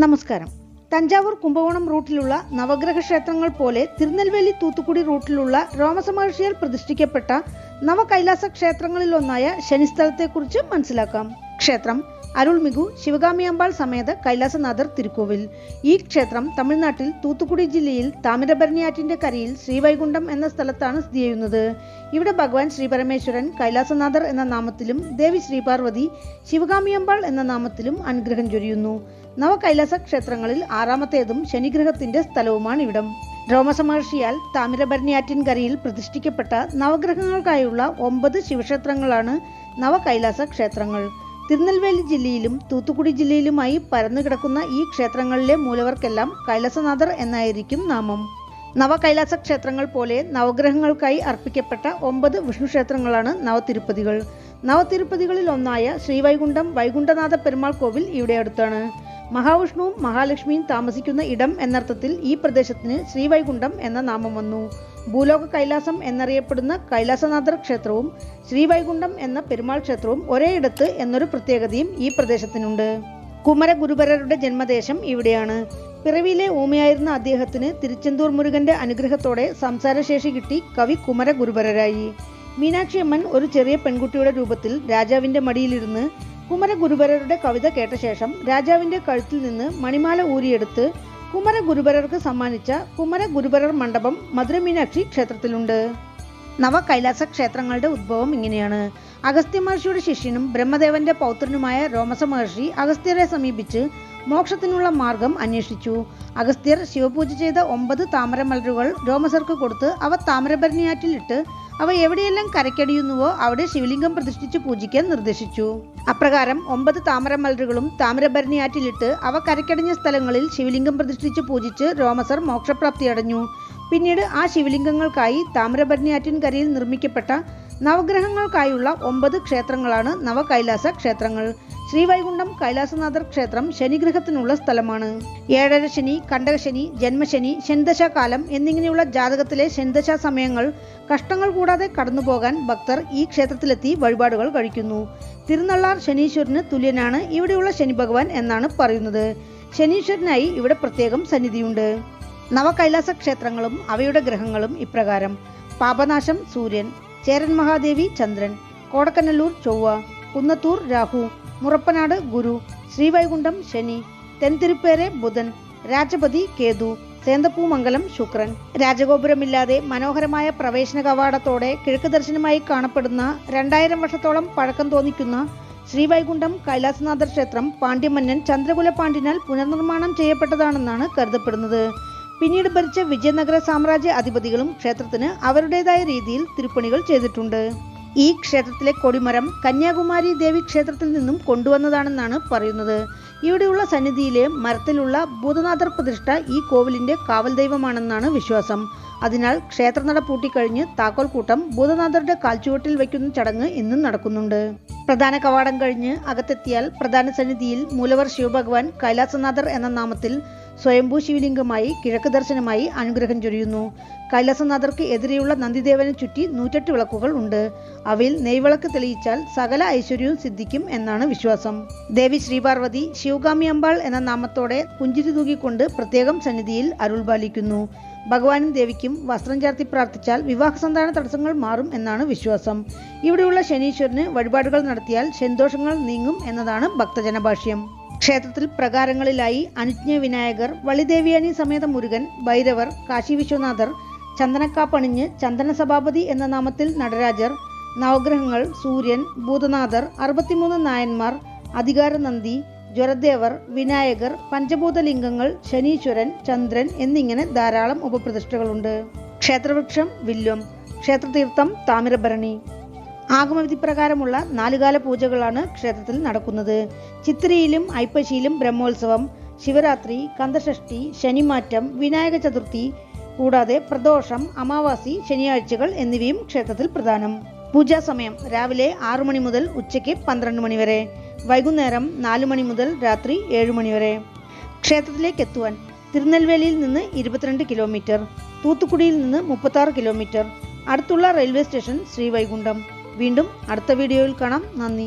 നമസ്കാരം. തഞ്ചാവൂർ കുംഭകോണം റൂട്ടിലുള്ള നവഗ്രഹ ക്ഷേത്രങ്ങൾ പോലെ തിരുനെൽവേലി തൂത്തുക്കുടി റൂട്ടിലുള്ള രോമസമഹർഷിയാൽ പ്രതിഷ്ഠിക്കപ്പെട്ട നവകൈലാസ ക്ഷേത്രങ്ങളിലൊന്നായ ശനിസ്ഥലത്തെക്കുറിച്ച് മനസ്സിലാക്കാം. ക്ഷേത്രം അരുൾമിகு ശിവകാമിയമ്പാൾ സമേത കൈലാസനാഥർ തിരുക്കോവിൽ. ഈ ക്ഷേത്രം തമിഴ്നാട്ടിൽ തൂത്തുക്കുടി ജില്ലയിൽ താമിരബരണി ആറ്റിന്റെ കരയിൽ ശ്രീവൈകുണ്ഠം എന്ന സ്ഥലത്താണ് സ്ഥിതി ചെയ്യുന്നത്. ഇവിടെ ഭഗവാൻ ശ്രീപരമേശ്വരൻ കൈലാസനാഥർ എന്ന നാമത്തിലും ദേവി ശ്രീപാർവതി ശിവകാമിയമ്പാൾ എന്ന നാമത്തിലും അനുഗ്രഹം ചൊരിയുന്നു. നവകൈലാസ ക്ഷേത്രങ്ങളിൽ ആറാമത്തേതും ശനിഗ്രഹത്തിന്റെ സ്ഥലവുമാണ് ഇവിടം. രോമസമഹർഷിയാൽ താമിരബരണി കരയിൽ പ്രതിഷ്ഠിക്കപ്പെട്ട നവഗ്രഹങ്ങൾക്കായുള്ള 9 ശിവക്ഷേത്രങ്ങളാണ് നവകൈലാസ ക്ഷേത്രങ്ങൾ. തിരുനെൽവേലി ജില്ലയിലും തൂത്തുക്കുടി ജില്ലയിലുമായി പരന്നു കിടക്കുന്ന ഈ ക്ഷേത്രങ്ങളിലെ മൂലവർക്കെല്ലാം കൈലാസനാഥർ എന്നായിരിക്കും നാമം. നവകൈലാസ ക്ഷേത്രങ്ങൾ പോലെ നവഗ്രഹങ്ങൾക്കായി അർപ്പിക്കപ്പെട്ട 9 വിഷ്ണു ക്ഷേത്രങ്ങളാണ് നവതിരുപ്പതികൾ. നവതിരുപ്പതികളിൽ ഒന്നായ ശ്രീവൈകുണ്ഠം വൈകുണ്ഠനാഥ പെരുമാൾ കോവിൽ ഇവിടെ അടുത്താണ്. മഹാവിഷ്ണുവും മഹാലക്ഷ്മിയും താമസിക്കുന്ന ഇടം എന്നർത്ഥത്തിൽ ഈ പ്രദേശത്തിന് ശ്രീവൈകുണ്ഠം എന്ന നാമം വന്നു. ഭൂലോക കൈലാസം എന്നറിയപ്പെടുന്ന കൈലാസനാഥർ ക്ഷേത്രവും ശ്രീവൈകുണ്ഠം എന്ന പെരുമാൾ ക്ഷേത്രവും ഒരേ ഇടത്ത് എന്നൊരു പ്രത്യേകതയും ഈ പ്രദേശത്തിനുണ്ട്. കുമരഗുരുവരരുടെ ജന്മദേശം ഇവിടെയാണ്. പിറവിയിലെ ഊമയായിരുന്ന അദ്ദേഹത്തിന് തിരുച്ചെന്തൂർ മുരുകന്റെ അനുഗ്രഹത്തോടെ സംസാരശേഷി കിട്ടി കവി കുമരഗുരുവരരായി. മീനാക്ഷിയമ്മൻ ഒരു ചെറിയ പെൺകുട്ടിയുടെ രൂപത്തിൽ രാജാവിന്റെ മടിയിലിരുന്ന് കുമരഗുരുവരരുടെ കവിത കേട്ട ശേഷം രാജാവിന്റെ കഴുത്തിൽ നിന്ന് മണിമാല ഊരിയെടുത്ത് കുമരഗുരുവരർക്ക് സമ്മാനിച്ച കുമരഗുരുവരർ മണ്ഡപം മധുരമീനാക്ഷി ക്ഷേത്രത്തിലുണ്ട്. നവകൈലാസ ക്ഷേത്രങ്ങളുടെ ഉദ്ഭവം ഇങ്ങനെയാണ്. അഗസ്ത്യ മഹർഷിയുടെ ശിഷ്യനും ബ്രഹ്മദേവന്റെ പൗത്രനുമായ രോമസമഹർഷി അഗസ്ത്യരെ സമീപിച്ച് മോക്ഷത്തിനുള്ള മാർഗം അന്വേഷിച്ചു. അഗസ്ത്യർ ശിവപൂജ ചെയ്ത 9 താമരമലരുകൾ രോമസർക്ക് കൊടുത്ത് അവ താമരബരണിയാറ്റിലിട്ട് അവ എവിടെയെല്ലാം കരക്കടിയുന്നുവോ അവിടെ ശിവലിംഗം പ്രതിഷ്ഠിച്ച് പൂജിക്കാൻ നിർദ്ദേശിച്ചു. അപ്രകാരം 9 താമരമലരുകളും താമരബരണിയാറ്റിലിട്ട് അവ കരക്കടിഞ്ഞ സ്ഥലങ്ങളിൽ ശിവലിംഗം പ്രതിഷ്ഠിച്ച് പൂജിച്ച് രോമസർ മോക്ഷപ്രാപ്തി അടഞ്ഞു. പിന്നീട് ആ ശിവലിംഗങ്ങൾക്കായി താമരബരണിയാറ്റിൻകരയിൽ നിർമ്മിക്കപ്പെട്ട നവഗ്രഹങ്ങൾക്കായുള്ള 9 ക്ഷേത്രങ്ങളാണ് നവകൈലാസ ക്ഷേത്രങ്ങൾ. ശ്രീവൈകുണ്ഠം കൈലാസനാഥർ ക്ഷേത്രം ശനിഗ്രഹത്തിനുള്ള സ്ഥലമാണ്. 7ര ശനി, കണ്ടകശനി, ജന്മശനി, ശനിദശാകാലം എന്നിങ്ങനെയുള്ള ജാതകത്തിലെ ശനിദശാ സമയങ്ങൾ കഷ്ടങ്ങൾ കൂടാതെ കടന്നുപോകാൻ ഭക്തർ ഈ ക്ഷേത്രത്തിലെത്തി വഴിപാടുകൾ കഴിക്കുന്നു. തിരുനള്ളാർ ശനീശ്വരന് തുല്യനാണ് ഇവിടെയുള്ള ശനി ഭഗവാൻ എന്നാണ് പറയുന്നത്. ശനീശ്വരനായി ഇവിടെ പ്രത്യേകം സന്നിധിയുണ്ട്. നവകൈലാസ ക്ഷേത്രങ്ങളും അവയുടെ ഗ്രഹങ്ങളും ഇപ്രകാരം: പാപനാശം സൂര്യൻ, ചേരൻ മഹാദേവി ചന്ദ്രൻ, കോടക്കനല്ലൂർ ചൊവ്വ, കുന്നത്തൂർ രാഹു, മുറപ്പനാട് ഗുരു, ശ്രീവൈകുണ്ഠം ശനി, തെൻതിരുപ്പേരെ ബുധൻ, രാജപതി കേതു, സേന്തപ്പൂമംഗലം ശുക്രൻ. രാജഗോപുരമില്ലാതെ മനോഹരമായ പ്രവേശന കവാടത്തോടെ കിഴക്ക് ദർശനമായി കാണപ്പെടുന്ന 2000 വർഷത്തോളം പഴക്കം തോന്നിക്കുന്ന ശ്രീവൈകുണ്ഠം കൈലാസനാഥർ ക്ഷേത്രം പാണ്ഡ്യമന്നൻ ചന്ദ്രകുല പാണ്ഡ്യനാൽ പുനർനിർമ്മാണം ചെയ്യപ്പെട്ടതാണെന്നാണ് കരുതപ്പെടുന്നത്. പിന്നീട് ഭരിച്ച വിജയനഗര സാമ്രാജ്യ അധിപതികളും ക്ഷേത്രത്തിന് അവരുടേതായ രീതിയിൽ തിരുപ്പണികൾ ചെയ്തിട്ടുണ്ട്. ഈ ക്ഷേത്രത്തിലെ കൊടിമരം കന്യാകുമാരി ദേവി ക്ഷേത്രത്തിൽ നിന്നും കൊണ്ടുവന്നതാണെന്നാണ് പറയുന്നത്. ഇവിടെയുള്ള സന്നിധിയിലെ മരത്തിലുള്ള ഭൂതനാഥർ പ്രതിഷ്ഠ ഈ കോവിലിന്റെ കാവൽ ദൈവമാണെന്നാണ് വിശ്വാസം. അതിനാൽ ക്ഷേത്രനട പൂട്ടിക്കഴിഞ്ഞ് താക്കോൽക്കൂട്ടം ഭൂതനാഥരുടെ കാൽച്ചുവട്ടിൽ വയ്ക്കുന്ന ചടങ്ങ് ഇന്നും നടക്കുന്നുണ്ട്. പ്രധാന കവാടം കഴിഞ്ഞ് അകത്തെത്തിയാൽ പ്രധാന സന്നിധിയിൽ മൂലവർ ശിവഭഗവാൻ കൈലാസനാഥർ എന്ന നാമത്തിൽ സ്വയംഭൂ ശിവലിംഗമായി കിഴക്ക് ദർശനമായി അനുഗ്രഹം ചൊരിയുന്നു. കൈലാസനാഥർക്ക് എതിരെയുള്ള നന്ദിദേവനെ ചുറ്റി 108 വിളക്കുകൾ ഉണ്ട്. അവയിൽ നെയ്വിളക്ക് തെളിയിച്ചാൽ സകല ഐശ്വര്യവും സിദ്ധിക്കും എന്നാണ് വിശ്വാസം. ദേവി ശ്രീപാർവതി ശിവകാമിയമ്പാൾ എന്ന നാമത്തോടെ പുഞ്ചിരി തൂകിക്കൊണ്ട് പ്രത്യേകം സന്നിധിയിൽ അരുൾപാലിക്കുന്നു. ഭഗവാനും ദേവിക്കും വസ്ത്രം ചാർത്തി പ്രാർത്ഥിച്ചാൽ വിവാഹ സന്താന തടസ്സങ്ങൾ മാറും എന്നാണ് വിശ്വാസം. ഇവിടെയുള്ള ശനീശ്വരന് വഴിപാടുകൾ നടത്തിയാൽ ശനിദോഷങ്ങൾ നീങ്ങും എന്നതാണ് ഭക്തജനഭാഷ്യം. ക്ഷേത്രത്തിൽ പ്രകാരങ്ങളിലായി അനുജ്ഞ വിനായകർ, വള്ളിദേവിയാനി സമേത മുരുകൻ, ഭൈരവർ, കാശി വിശ്വനാഥർ, ചന്ദനക്കാപ്പണിഞ്ഞ് ചന്ദന സഭാപതി എന്ന നാമത്തിൽ നടരാജർ, നവഗ്രഹങ്ങൾ സൂര്യൻ, ഭൂതനാഥർ, 63 നായന്മാർ, അധികാരനന്ദി, ജ്വരദേവർ, വിനായകർ, പഞ്ചഭൂതലിംഗങ്ങൾ, ശനീശ്വരൻ, ചന്ദ്രൻ എന്നിങ്ങനെ ധാരാളം ഉപപ്രതിഷ്ഠകളുണ്ട്. ക്ഷേത്രവൃക്ഷം വില്വം, ക്ഷേത്രതീർത്ഥം താമിരബരണി. ആഗമവിധി പ്രകാരമുള്ള 4 കാല പൂജകളാണ് ക്ഷേത്രത്തിൽ നടക്കുന്നത്. ചിത്തിരയിലും ഐപ്പശിയിലും ബ്രഹ്മോത്സവം, ശിവരാത്രി, കന്ദഷഷ്ടി, ശനിമാറ്റം, വിനായക ചതുർത്ഥി കൂടാതെ പ്രദോഷം, അമാവാസി, ശനിയാഴ്ചകൾ എന്നിവയും ക്ഷേത്രത്തിൽ പ്രധാനം. പൂജാസമയം രാവിലെ 6 മണി മുതൽ ഉച്ചയ്ക്ക് 12 മണി വരെ, വൈകുന്നേരം 4 മണി മുതൽ രാത്രി 7 മണി വരെ. ക്ഷേത്രത്തിലേക്ക് എത്തുവാൻ തിരുനെൽവേലിയിൽ നിന്ന് 22 കിലോമീറ്റർ, തൂത്തുക്കുടിയിൽ നിന്ന് 36 കിലോമീറ്റർ. അടുത്തുള്ള റെയിൽവേ സ്റ്റേഷൻ ശ്രീവൈകുണ്ഠം. വീണ്ടും അടുത്ത വീഡിയോയിൽ കാണാം. നന്ദി.